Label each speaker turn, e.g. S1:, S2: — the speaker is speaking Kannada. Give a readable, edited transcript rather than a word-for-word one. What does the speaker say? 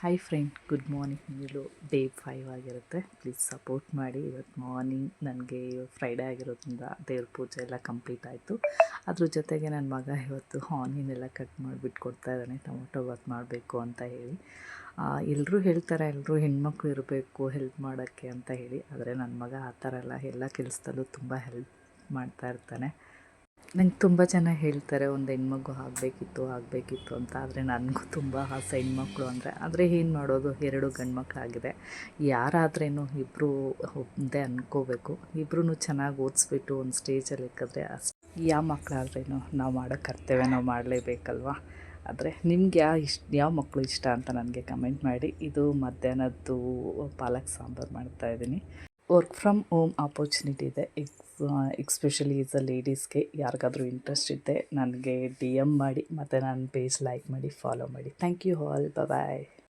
S1: Hi friend, good morning. ಇದು ಡೇ 5 ಆಗಿರುತ್ತೆ. ಪ್ಲೀಸ್ ಸಪೋರ್ಟ್ ಮಾಡಿ. ಇವತ್ತು ಮಾರ್ನಿಂಗ್ ನನಗೆ ಫ್ರೈಡೇ ಆಗಿರೋದ್ರಿಂದ ದೇವ್ರ ಪೂಜೆ ಎಲ್ಲ ಕಂಪ್ಲೀಟ್ ಆಯಿತು. ಅದ್ರ ಜೊತೆಗೆ ನನ್ನ ಮಗ ಇವತ್ತು ಆನಿಯನ್ ಎಲ್ಲ ಕಟ್ ಮಾಡಿಬಿಟ್ಟು ಕೊಡ್ತಾ ಇದ್ದಾನೆ, ಟೊಮೊಟೊ ಬಾತ್ ಮಾಡಬೇಕು ಅಂತ ಹೇಳಿ. ಎಲ್ಲರೂ ಹೇಳ್ತಾರೆ, ಎಲ್ಲರೂ ಹೆಣ್ಮಕ್ಳು ಇರಬೇಕು ಹೆಲ್ಪ್ ಮಾಡೋಕ್ಕೆ ಅಂತ ಹೇಳಿ. ಆದರೆ ನನ್ನ ಮಗ ಆ ಥರ ಎಲ್ಲ ಕೆಲಸದಲ್ಲೂ ತುಂಬ ಹೆಲ್ಪ್ ಮಾಡ್ತಾ ಇರ್ತಾನೆ. ನಂಗೆ ತುಂಬ ಜನ ಹೇಳ್ತಾರೆ ಒಂದು ಹೆಣ್ಮಗು ಆಗಬೇಕಿತ್ತು ಅಂತ. ಆದರೆ ನನಗೂ ತುಂಬ ಆಸೆ ಹೆಣ್ಮಕ್ಳು ಅಂದರೆ. ಆದರೆ ಏನು ಮಾಡೋದು, 2 ಗಂಡು ಮಕ್ಕಳಾಗಿದೆ. ಯಾರಾದ್ರೇನು ಇಬ್ಬರು ಒಂದೇ ಅಂದ್ಕೋಬೇಕು. ಇಬ್ಬರೂ ಚೆನ್ನಾಗಿ ಓದಿಸ್ಬಿಟ್ಟು ಒಂದು ಸ್ಟೇಜಲ್ಲಿ ಇಕ್ಕಿದ್ರೆ ಯಾವ ಮಕ್ಕಳಾದ್ರೇನು ನಾವು ಮಾಡೋ ಕರ್ತವ್ಯ ನಾವು ಮಾಡಲೇಬೇಕಲ್ವ. ಆದರೆ ನಿಮ್ಗೆ ಯಾವ ಮಕ್ಕಳು ಇಷ್ಟ ಅಂತ ನನಗೆ ಕಮೆಂಟ್ ಮಾಡಿ. ಇದು ಮಧ್ಯಾಹ್ನದ್ದು ಪಾಲಕ್ ಸಾಂಬಾರು ಮಾಡ್ತಾಯಿದ್ದೀನಿ. ವರ್ಕ್ ಫ್ರಮ್ ಹೋಮ್ ಆಪರ್ಚುನಿಟಿ ಇದೆ. ಎಕ್ಸ್ಪೆಷಲಿ ಲೇಡೀಸ್ಗೆ ಯಾರಿಗಾದ್ರೂ ಇಂಟ್ರೆಸ್ಟ್ ಇದ್ದರೆ ನನಗೆ DM ಮಾಡಿ, ಮತ್ತು ನನ್ನ ಪೇಜ್ ಲೈಕ್ ಮಾಡಿ, ಫಾಲೋ ಮಾಡಿ. Thank you all. ಬಾಯ್.